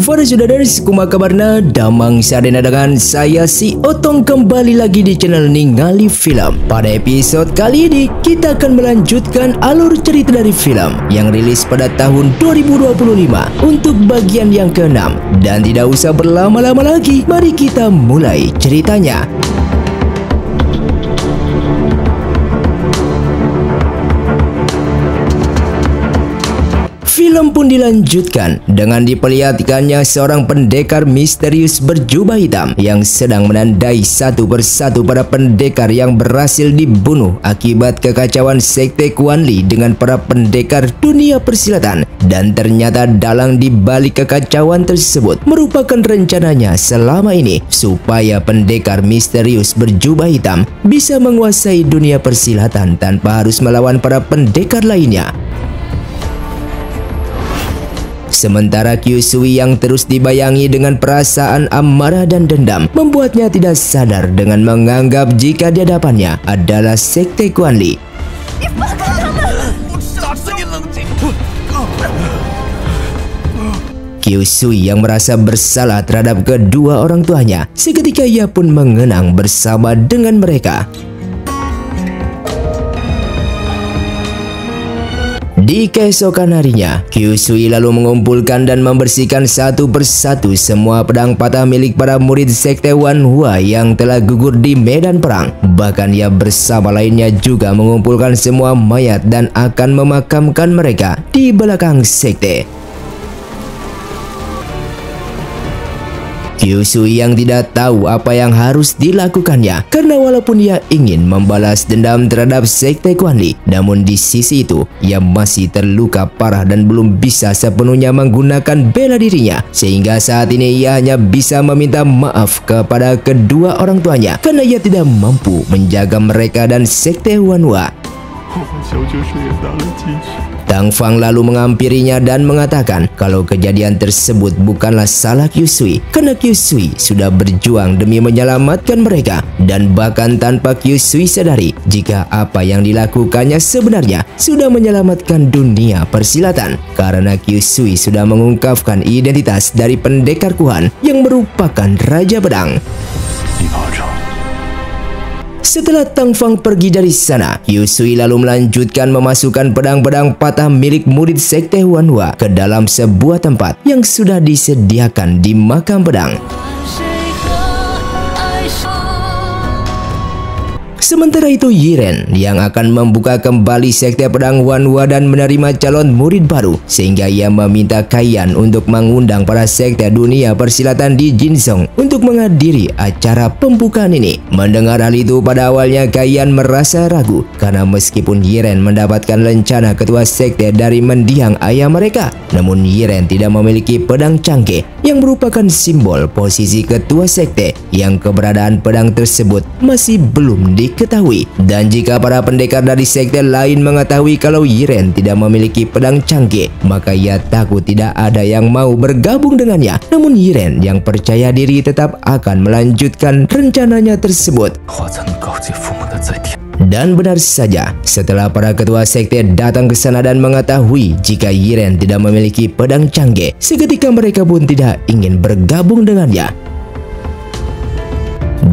Para saudara-saudara, kumaha kabarna? Damang sadena dengan saya si Otong kembali lagi di channel Ningali Film. Pada episode kali ini kita akan melanjutkan alur cerita dari film yang rilis pada tahun 2025 untuk bagian yang ke-6. Dan tidak usah berlama-lama lagi, mari kita mulai ceritanya. Film pun dilanjutkan dengan diperlihatkannya seorang pendekar misterius berjubah hitam yang sedang menandai satu persatu para pendekar yang berhasil dibunuh akibat kekacauan sekte Kuan Li dengan para pendekar dunia persilatan. Dan ternyata dalang di balik kekacauan tersebut merupakan rencananya selama ini supaya pendekar misterius berjubah hitam bisa menguasai dunia persilatan tanpa harus melawan para pendekar lainnya. Sementara Kyusui yang terus dibayangi dengan perasaan amarah dan dendam membuatnya tidak sadar dengan menganggap jika di hadapannya adalah sekte Kuan Li. Kyusui yang merasa bersalah terhadap kedua orang tuanya, seketika ia pun mengenang bersama dengan mereka. Di keesokan harinya, Kyusui lalu mengumpulkan dan membersihkan satu persatu semua pedang patah milik para murid sekte Wanhua yang telah gugur di medan perang. Bahkan ia bersama lainnya juga mengumpulkan semua mayat dan akan memakamkan mereka di belakang sekte. Kyusui yang tidak tahu apa yang harus dilakukannya karena walaupun ia ingin membalas dendam terhadap sekte Kuan Li, namun di sisi itu ia masih terluka parah dan belum bisa sepenuhnya menggunakan bela dirinya, sehingga saat ini ia hanya bisa meminta maaf kepada kedua orang tuanya karena ia tidak mampu menjaga mereka dan sekte Wanhua. Tang Fang lalu menghampirinya dan mengatakan kalau kejadian tersebut bukanlah salah Kyusui karena Kyusui sudah berjuang demi menyelamatkan mereka, dan bahkan tanpa Kyusui sadari jika apa yang dilakukannya sebenarnya sudah menyelamatkan dunia persilatan karena Kyusui sudah mengungkapkan identitas dari pendekar Kuhan yang merupakan Raja Pedang. Setelah Tang Fang pergi dari sana, Kyusui lalu melanjutkan memasukkan pedang-pedang patah milik murid sekte Wanhua ke dalam sebuah tempat yang sudah disediakan di makam pedang. Sementara itu Yiren yang akan membuka kembali sekte pedang Wanhua dan menerima calon murid baru, sehingga ia meminta Kaiyan untuk mengundang para sekte dunia persilatan di Jinzhong untuk menghadiri acara pembukaan ini. Mendengar hal itu, pada awalnya Kaiyan merasa ragu karena meskipun Yiren mendapatkan lencana ketua sekte dari mendiang ayah mereka, namun Yiren tidak memiliki pedang cangkeh yang merupakan simbol posisi ketua sekte yang keberadaan pedang tersebut masih belum diketahui. Dan jika para pendekar dari sekte lain mengetahui kalau Yiren tidak memiliki pedang cangkeh, maka ia takut tidak ada yang mau bergabung dengannya. Namun Yiren yang percaya diri tetap akan melanjutkan rencananya tersebut. Dan benar saja, setelah para ketua sekte datang ke sana dan mengetahui jika Yiren tidak memiliki pedang cangkeh, seketika mereka pun tidak ingin bergabung dengannya.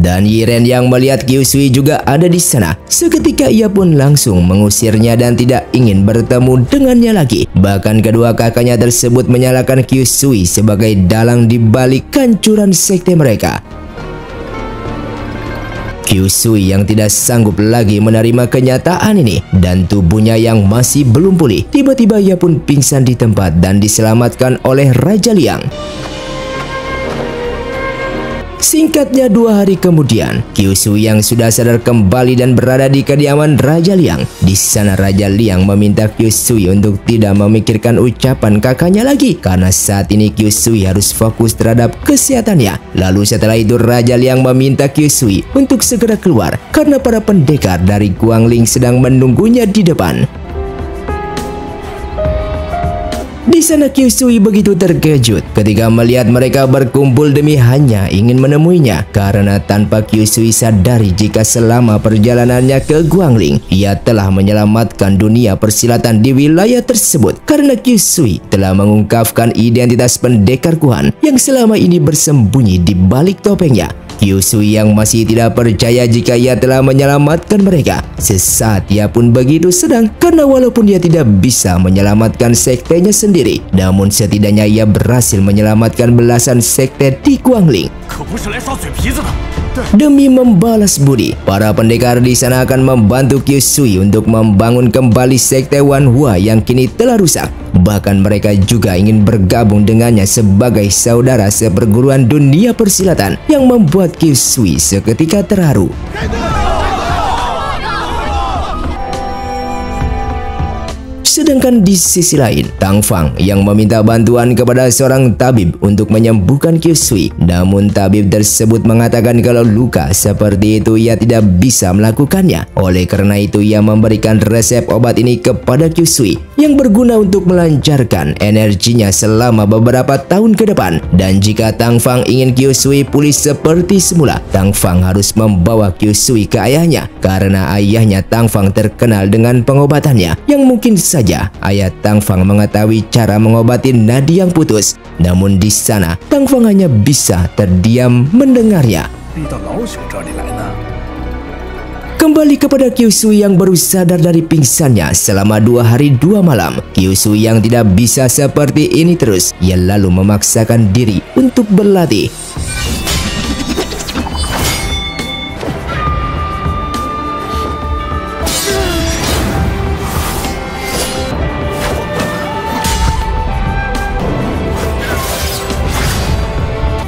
Dan Yiren yang melihat Kyusui juga ada di sana, seketika ia pun langsung mengusirnya dan tidak ingin bertemu dengannya lagi. Bahkan kedua kakaknya tersebut menyalahkan Kyusui sebagai dalang di balik kancuran sekte mereka. Kyusui yang tidak sanggup lagi menerima kenyataan ini dan tubuhnya yang masih belum pulih, tiba-tiba ia pun pingsan di tempat dan diselamatkan oleh Raja Liang. Singkatnya 2 hari kemudian, Kyusui yang sudah sadar kembali dan berada di kediaman Raja Liang. Di sana Raja Liang meminta Kyusui untuk tidak memikirkan ucapan kakaknya lagi karena saat ini Kyusui harus fokus terhadap kesehatannya. Lalu setelah itu Raja Liang meminta Kyusui untuk segera keluar karena para pendekar dari Guangling sedang menunggunya di depan. Di sana Kyusui begitu terkejut ketika melihat mereka berkumpul demi hanya ingin menemuinya, karena tanpa Kyusui sadari jika selama perjalanannya ke Guangling, ia telah menyelamatkan dunia persilatan di wilayah tersebut, karena Kyusui telah mengungkapkan identitas pendekar Kuan yang selama ini bersembunyi di balik topengnya. Kyusui yang masih tidak percaya jika ia telah menyelamatkan mereka. Sesaat ia pun begitu senang karena walaupun dia tidak bisa menyelamatkan sektenya sendiri, namun setidaknya ia berhasil menyelamatkan belasan sekte di Guangling. Demi membalas budi, para pendekar di sana akan membantu Kyusui untuk membangun kembali sekte Wanhua yang kini telah rusak. Bahkan mereka juga ingin bergabung dengannya sebagai saudara seperguruan dunia persilatan, yang membuat Kyusui seketika terharu. Sedangkan di sisi lain, Tang Fang yang meminta bantuan kepada seorang tabib untuk menyembuhkan Kyusui. Namun tabib tersebut mengatakan kalau luka seperti itu ia tidak bisa melakukannya. Oleh karena itu ia memberikan resep obat ini kepada Kyusui yang berguna untuk melancarkan energinya selama beberapa tahun ke depan. Dan jika Tang Fang ingin Kyusui pulih seperti semula, Tang Fang harus membawa Kyusui ke ayahnya, karena ayahnya Tang Fang terkenal dengan pengobatannya yang mungkin saja ayah Tang Fang mengetahui cara mengobati nadi yang putus. Namun di sana Tang Fang hanya bisa terdiam mendengarnya. Kembali kepada Kyusui yang baru sadar dari pingsannya selama 2 hari 2 malam. Kyusui yang tidak bisa seperti ini terus. Ia lalu memaksakan diri untuk berlatih.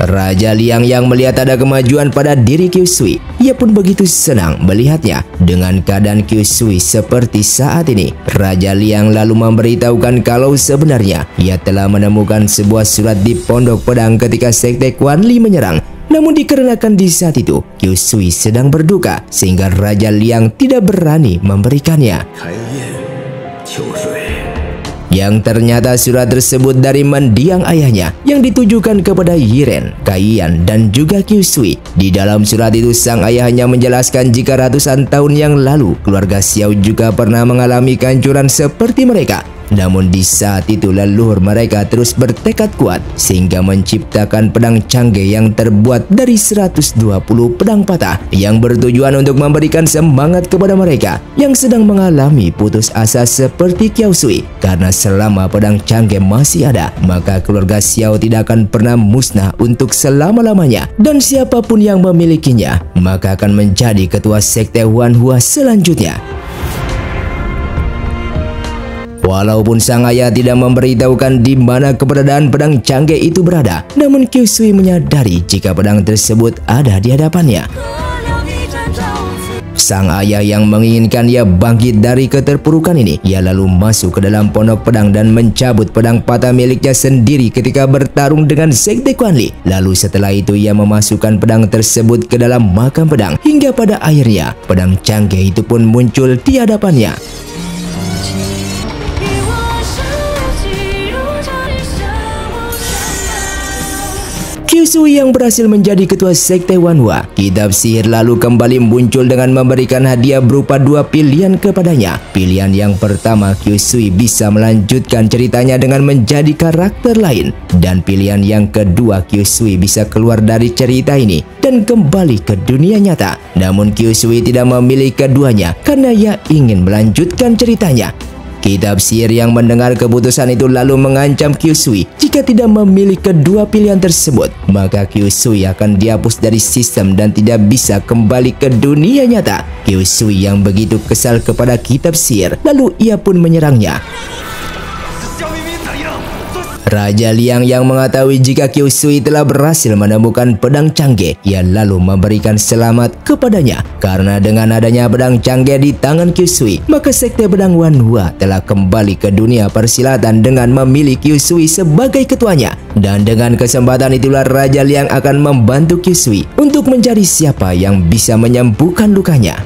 Raja Liang yang melihat ada kemajuan pada diri Kyusui, ia pun begitu senang melihatnya. Dengan keadaan Kyusui seperti saat ini, Raja Liang lalu memberitahukan kalau sebenarnya ia telah menemukan sebuah surat di pondok pedang ketika sekte Quan Li menyerang. Namun dikarenakan di saat itu Kyusui sedang berduka, sehingga Raja Liang tidak berani memberikannya. Yang ternyata surat tersebut dari mendiang ayahnya yang ditujukan kepada Yiren, Kaiyan, dan juga Kyusui. Di dalam surat itu sang ayah hanya menjelaskan jika ratusan tahun yang lalu keluarga Xiao juga pernah mengalami kehancuran seperti mereka. Namun di saat itu leluhur mereka terus bertekad kuat sehingga menciptakan pedang canggih yang terbuat dari 120 pedang patah, yang bertujuan untuk memberikan semangat kepada mereka yang sedang mengalami putus asa seperti Kyusui. Karena selama pedang canggih masih ada, maka keluarga Xiao tidak akan pernah musnah untuk selama-lamanya, dan siapapun yang memilikinya maka akan menjadi ketua sekte Wanhua selanjutnya. Walaupun sang ayah tidak memberitahukan di mana keberadaan pedang canggih itu berada, namun Kyusui menyadari jika pedang tersebut ada di hadapannya. Sang ayah yang menginginkan ia bangkit dari keterpurukan ini, ia lalu masuk ke dalam pondok pedang dan mencabut pedang patah miliknya sendiri ketika bertarung dengan sekte Quan Li. Lalu setelah itu ia memasukkan pedang tersebut ke dalam makam pedang, hingga pada akhirnya pedang canggih itu pun muncul di hadapannya. Kyusui yang berhasil menjadi ketua sekte Wanhua, kitab sihir lalu kembali muncul dengan memberikan hadiah berupa 2 pilihan kepadanya. Pilihan yang pertama, Kyusui bisa melanjutkan ceritanya dengan menjadi karakter lain, dan pilihan yang kedua, Kyusui bisa keluar dari cerita ini dan kembali ke dunia nyata. Namun Kyusui tidak memilih keduanya karena ia ingin melanjutkan ceritanya. Kitab sihir yang mendengar keputusan itu lalu mengancam Kyusui jika tidak memilih kedua pilihan tersebut, maka Kyusui akan dihapus dari sistem dan tidak bisa kembali ke dunia nyata. Kyusui yang begitu kesal kepada kitab sihir, lalu ia pun menyerangnya. Raja Liang yang mengetahui jika Kyusui telah berhasil menemukan pedang canggih, ia lalu memberikan selamat kepadanya. Karena dengan adanya pedang canggih di tangan Kyusui, maka sekte pedang Wanhua telah kembali ke dunia persilatan dengan memilih Kyusui sebagai ketuanya. Dan dengan kesempatan itulah Raja Liang akan membantu Kyusui untuk mencari siapa yang bisa menyembuhkan lukanya.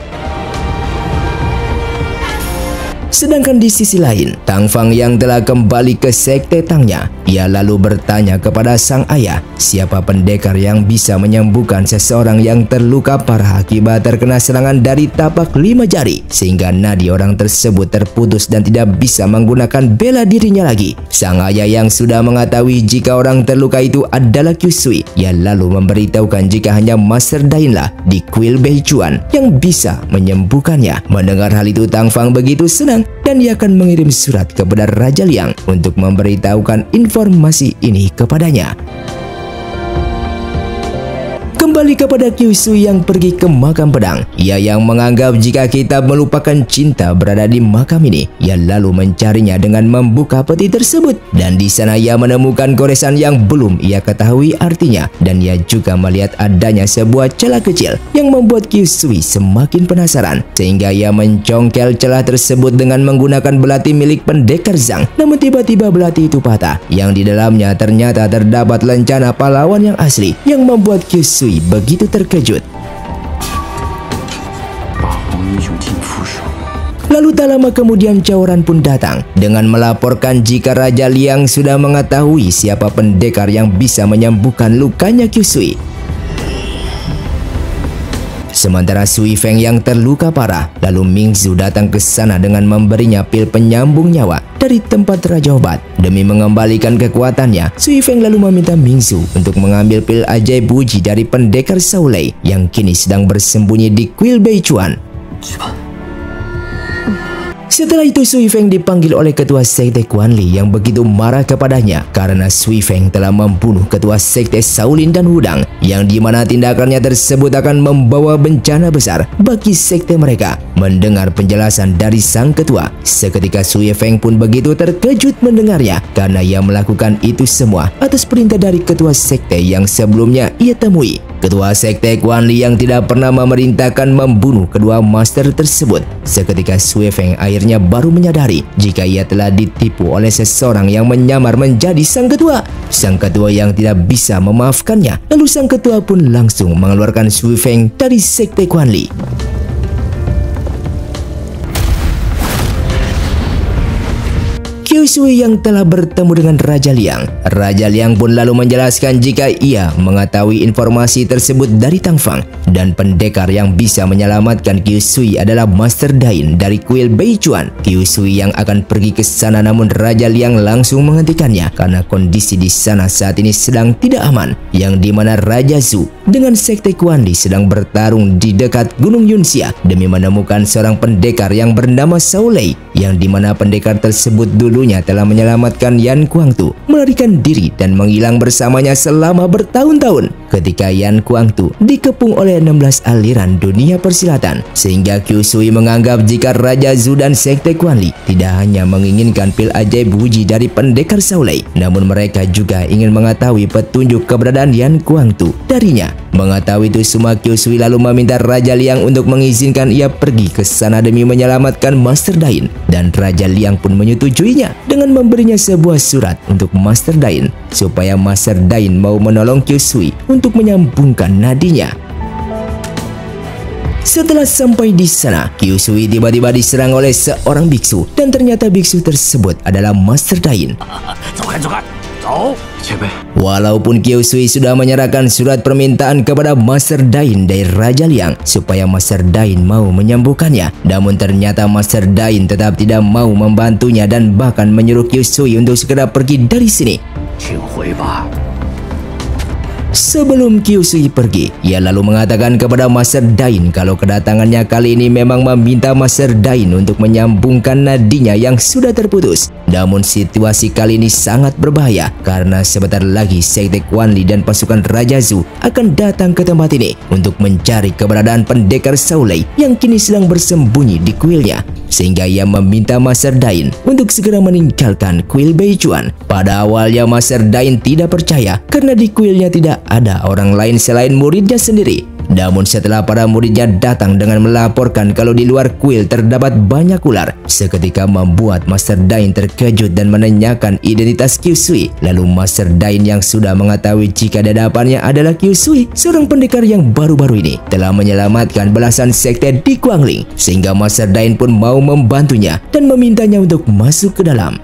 Sedangkan di sisi lain, Tang Fang yang telah kembali ke sekte Tangnya, ia lalu bertanya kepada sang ayah, siapa pendekar yang bisa menyembuhkan seseorang yang terluka parah akibat terkena serangan dari tapak 5 jari, sehingga nadi orang tersebut terputus dan tidak bisa menggunakan bela dirinya lagi. Sang ayah yang sudah mengetahui jika orang terluka itu adalah Qiu Sui, ia lalu memberitahukan jika hanya Master Dain lah di kuil Beichuan yang bisa menyembuhkannya. Mendengar hal itu, Tang Fang begitu senang dan ia akan mengirim surat kepada Raja Liang untuk memberitahukan informasi ini kepadanya. Kembali kepada Qiu Sui yang pergi ke makam pedang. Ia yang menganggap jika kita melupakan cinta berada di makam ini, ia lalu mencarinya dengan membuka peti tersebut. Dan di sana ia menemukan goresan yang belum ia ketahui artinya. Dan ia juga melihat adanya sebuah celah kecil yang membuat Qiu Sui semakin penasaran. Sehingga ia mencongkel celah tersebut dengan menggunakan belati milik pendekar Zhang. Namun tiba-tiba belati itu patah, yang di dalamnya ternyata terdapat lencana pahlawan yang asli, yang membuat Qiu Sui begitu terkejut. Lalu tak lama kemudian Caoran pun datang dengan melaporkan jika Raja Liang sudah mengetahui siapa pendekar yang bisa menyembuhkan lukanya Qiu Sui. Sementara Sui Feng yang terluka parah, lalu Mingzu datang ke sana dengan memberinya pil penyambung nyawa dari tempat Raja Obat. Demi mengembalikan kekuatannya, Sui Feng lalu meminta Mingzu untuk mengambil pil ajaib Wuji dari pendekar Shaolei yang kini sedang bersembunyi di kuil Beichuan. Setelah itu Sui Feng dipanggil oleh ketua sekte Quan Li yang begitu marah kepadanya karena Sui Feng telah membunuh ketua sekte Shaolin dan Wudang, yang dimana tindakannya tersebut akan membawa bencana besar bagi sekte mereka. Mendengar penjelasan dari sang ketua, seketika Sui Feng pun begitu terkejut mendengarnya karena ia melakukan itu semua atas perintah dari ketua sekte yang sebelumnya ia temui. Ketua sekte Quan Li yang tidak pernah memerintahkan membunuh kedua master tersebut. Seketika Sui Feng akhirnya baru menyadari jika ia telah ditipu oleh seseorang yang menyamar menjadi sang ketua. Sang ketua yang tidak bisa memaafkannya. Lalu sang ketua pun langsung mengeluarkan Sui Feng dari sekte Quan Li. Qiu Sui yang telah bertemu dengan Raja Liang pun lalu menjelaskan jika ia mengetahui informasi tersebut dari Tang Fang, dan pendekar yang bisa menyelamatkan Qiu Sui adalah Master Dain dari kuil Beichuan. Qiu Sui yang akan pergi ke sana, namun Raja Liang langsung menghentikannya karena kondisi di sana saat ini sedang tidak aman, yang dimana Raja Zhu dengan sekte Quan Li sedang bertarung di dekat Gunung Yunxia demi menemukan seorang pendekar yang bernama Shaolei, yang dimana pendekar tersebut dulunya telah menyelamatkan Yan Kuangtu, melarikan diri dan menghilang bersamanya selama bertahun-tahun. Ketika Yan Kuangtu dikepung oleh 16 aliran dunia persilatan, sehingga Qiu Sui menganggap jika Raja Zhu dan sekte Quan Li tidak hanya menginginkan pil ajaib Wuji dari pendekar Shaolei, namun mereka juga ingin mengetahui petunjuk keberadaan Yan Kuangtu darinya. Mengetahui itu semua, Qiu Sui lalu meminta Raja Liang untuk mengizinkan ia pergi ke sana demi menyelamatkan Master Dain, dan Raja Liang pun menyetujuinya dengan memberinya sebuah surat untuk Master Dain supaya Master Dain mau menolong Qiu Sui untuk menyambungkan nadinya. Setelah sampai di sana, Qiu Sui tiba-tiba diserang oleh seorang biksu, dan ternyata biksu tersebut adalah Master Dain. Walaupun Qiu Sui sudah menyerahkan surat permintaan kepada Master Dain dari Raja Liang supaya Master Dain mau menyembuhkannya, namun ternyata Master Dain tetap tidak mau membantunya dan bahkan menyuruh Qiu Sui untuk segera pergi dari sini. Sebelum Qiu Sui pergi, ia lalu mengatakan kepada Master Dain kalau kedatangannya kali ini memang meminta Master Dain untuk menyambungkan nadinya yang sudah terputus. Namun situasi kali ini sangat berbahaya karena sebentar lagi sekte Quan Li dan pasukan Raja Zhu akan datang ke tempat ini untuk mencari keberadaan pendekar Shaolei yang kini sedang bersembunyi di kuilnya. Sehingga ia meminta Master Dain untuk segera meninggalkan kuil Beichuan. Pada awalnya Master Dain tidak percaya karena di kuilnya tidak ada orang lain selain muridnya sendiri. Namun setelah para muridnya datang dengan melaporkan kalau di luar kuil terdapat banyak ular, seketika membuat Master Dain terkejut dan menanyakan identitas Kyusui. Lalu Master Dain yang sudah mengetahui jika di hadapannya adalah Kyusui, seorang pendekar yang baru-baru ini telah menyelamatkan belasan sekte di Guangling, sehingga Master Dain pun mau membantunya dan memintanya untuk masuk ke dalam.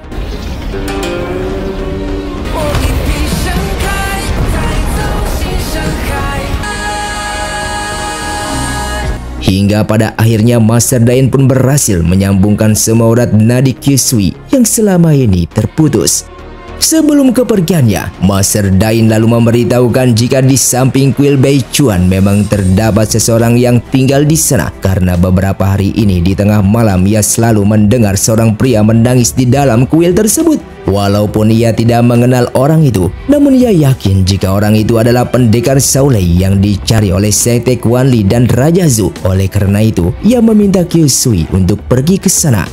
Hingga pada akhirnya Master Dain pun berhasil menyambungkan semua urat nadi Kyusui yang selama ini terputus. Sebelum kepergiannya, Master Dain lalu memberitahukan jika di samping kuil Beichuan memang terdapat seseorang yang tinggal di sana, karena beberapa hari ini di tengah malam ia selalu mendengar seorang pria menangis di dalam kuil tersebut. Walaupun ia tidak mengenal orang itu, namun ia yakin jika orang itu adalah pendekar Shaolei yang dicari oleh sekte Guanli dan Raja Zhu. Oleh karena itu, ia meminta Kyusui untuk pergi ke sana.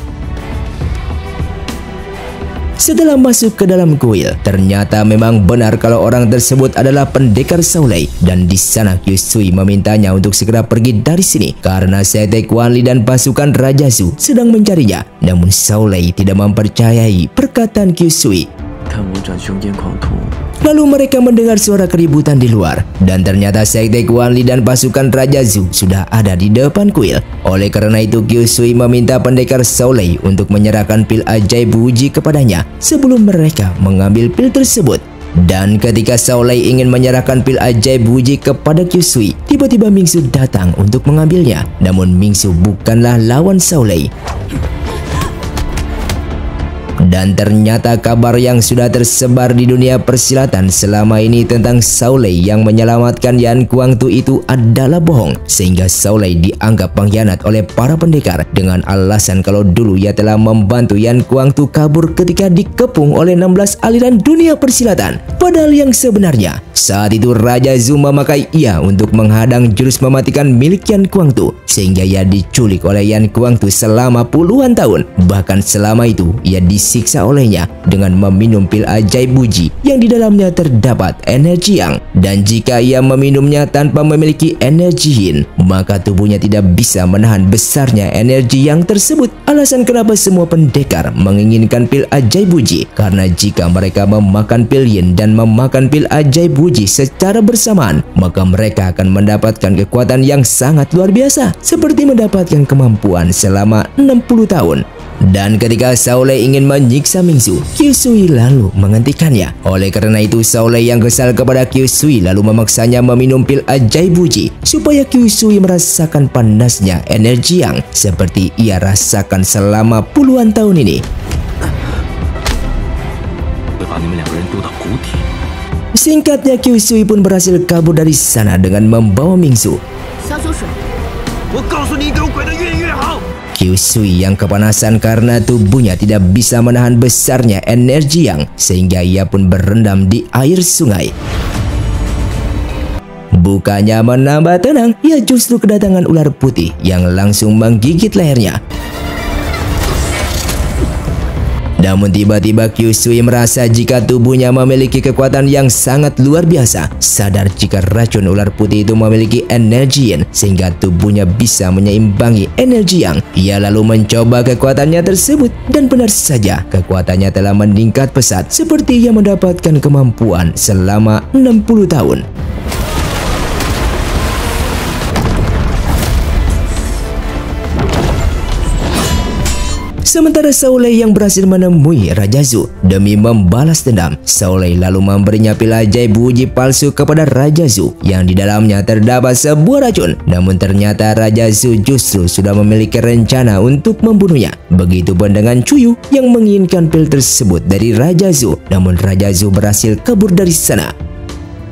Setelah masuk ke dalam kuil, ternyata memang benar kalau orang tersebut adalah pendekar Shaolei, dan di sana Kyusui memintanya untuk segera pergi dari sini karena sekte Guanli dan pasukan Raja Zhu sedang mencarinya. Namun Shaolei tidak mempercayai perkataan Kyusui. Lalu mereka mendengar suara keributan di luar, dan ternyata sekte Guanli dan pasukan Raja Zhu sudah ada di depan kuil. Oleh karena itu Kyusui meminta pendekar Shaolei untuk menyerahkan pil ajaib Wuji kepadanya sebelum mereka mengambil pil tersebut. Dan ketika Shaolei ingin menyerahkan pil ajaib Wuji kepada Kyusui, tiba-tiba Mingsu datang untuk mengambilnya. Namun Mingsu bukanlah lawan Shaolei. Dan ternyata kabar yang sudah tersebar di dunia persilatan selama ini tentang Shaolei yang menyelamatkan Yan Guangtu itu adalah bohong, sehingga Shaolei dianggap pengkhianat oleh para pendekar dengan alasan kalau dulu ia telah membantu Yan Guangtu kabur ketika dikepung oleh 16 aliran dunia persilatan. Padahal yang sebenarnya saat itu Raja Zhu memakai ia untuk menghadang jurus mematikan milik Yan Guangtu, sehingga ia diculik oleh Yan Guangtu selama puluhan tahun. Bahkan selama itu ia disiksa olehnya dengan meminum pil ajaib Wuji yang di dalamnya terdapat energi yang, dan jika ia meminumnya tanpa memiliki energi yin, maka tubuhnya tidak bisa menahan besarnya energi yang tersebut. Alasan kenapa semua pendekar menginginkan pil ajaib Wuji, karena jika mereka memakan pil yin dan memakan pil ajaib Wuji secara bersamaan, maka mereka akan mendapatkan kekuatan yang sangat luar biasa, seperti mendapatkan kemampuan selama 60 tahun. Dan ketika Shaolei ingin menyiksa Mingsu, Kyusui lalu menghentikannya. Oleh karena itu Shaolei yang kesal kepada Kyusui lalu memaksanya meminum pil ajaib Wuji supaya Kyusui merasakan panasnya energi yang seperti ia rasakan selama puluhan tahun ini. Singkatnya Kyusui pun berhasil kabur dari sana dengan membawa Mingsu. Kyusui yang kepanasan karena tubuhnya tidak bisa menahan besarnya energi yang, sehingga ia pun berendam di air sungai. Bukannya menambah tenang, ia justru kedatangan ular putih yang langsung menggigit lehernya. Namun tiba-tiba Kyusui merasa jika tubuhnya memiliki kekuatan yang sangat luar biasa. Sadar jika racun ular putih itu memiliki energi yin, sehingga tubuhnya bisa menyeimbangi energi yang. Ia lalu mencoba kekuatannya tersebut, dan benar saja kekuatannya telah meningkat pesat seperti ia mendapatkan kemampuan selama 60 tahun. Sementara Shaolei yang berhasil menemui Raja Zhu demi membalas dendam, Shaolei lalu memberinya pil ajaib Wuji palsu kepada Raja Zhu yang di dalamnya terdapat sebuah racun. Namun ternyata Raja Zhu justru sudah memiliki rencana untuk membunuhnya. Begitupun dengan Chuyu yang menginginkan pil tersebut dari Raja Zhu, namun Raja Zhu berhasil kabur dari sana.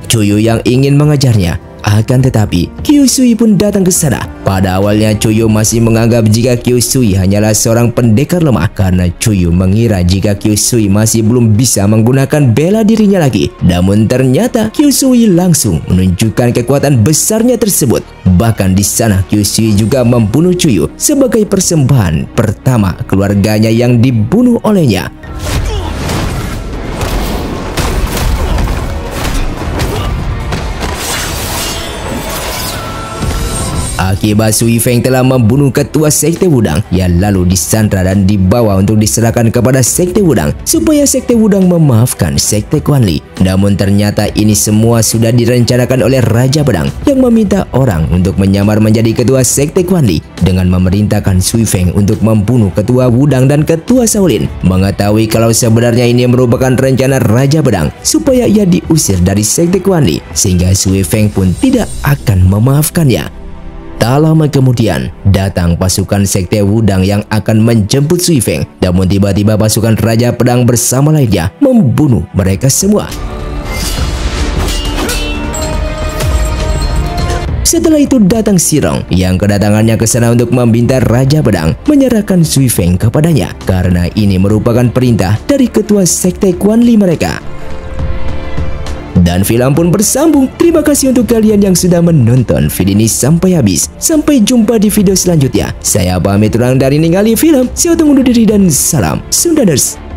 Chuyu yang ingin mengejarnya. Akan tetapi, Kyusui pun datang ke sana. Pada awalnya Chuyu masih menganggap jika Kyusui hanyalah seorang pendekar lemah karena Chuyu mengira jika Kyusui masih belum bisa menggunakan bela dirinya lagi. Namun ternyata Kyusui langsung menunjukkan kekuatan besarnya tersebut. Bahkan di sana Kyusui juga membunuh Chuyu sebagai persembahan pertama keluarganya yang dibunuh olehnya. Akibat Sui Feng telah membunuh ketua Sekte Wudang, ia lalu disandra dan dibawa untuk diserahkan kepada Sekte Wudang supaya Sekte Wudang memaafkan Sekte Kuan Li. Namun ternyata ini semua sudah direncanakan oleh Raja Pedang yang meminta orang untuk menyamar menjadi ketua Sekte Kuan Li dengan memerintahkan Sui Feng untuk membunuh ketua Wudang dan ketua Shaolin. Mengetahui kalau sebenarnya ini merupakan rencana Raja Pedang supaya ia diusir dari Sekte Kuan Li, sehingga Sui Feng pun tidak akan memaafkannya. Tak lama kemudian, datang pasukan Sekte Wudang yang akan menjemput Sui Feng. Namun tiba-tiba pasukan Raja Pedang bersama lainnya membunuh mereka semua. Setelah itu datang Sirong yang kedatangannya ke sana untuk meminta Raja Pedang menyerahkan Sui Feng kepadanya karena ini merupakan perintah dari ketua Sekte Kuan Li mereka. Dan film pun bersambung. Terima kasih untuk kalian yang sudah menonton video ini sampai habis. Sampai jumpa di video selanjutnya. Saya pamit undur diri, ningali film. Saya undur diri dan salam Sundaners.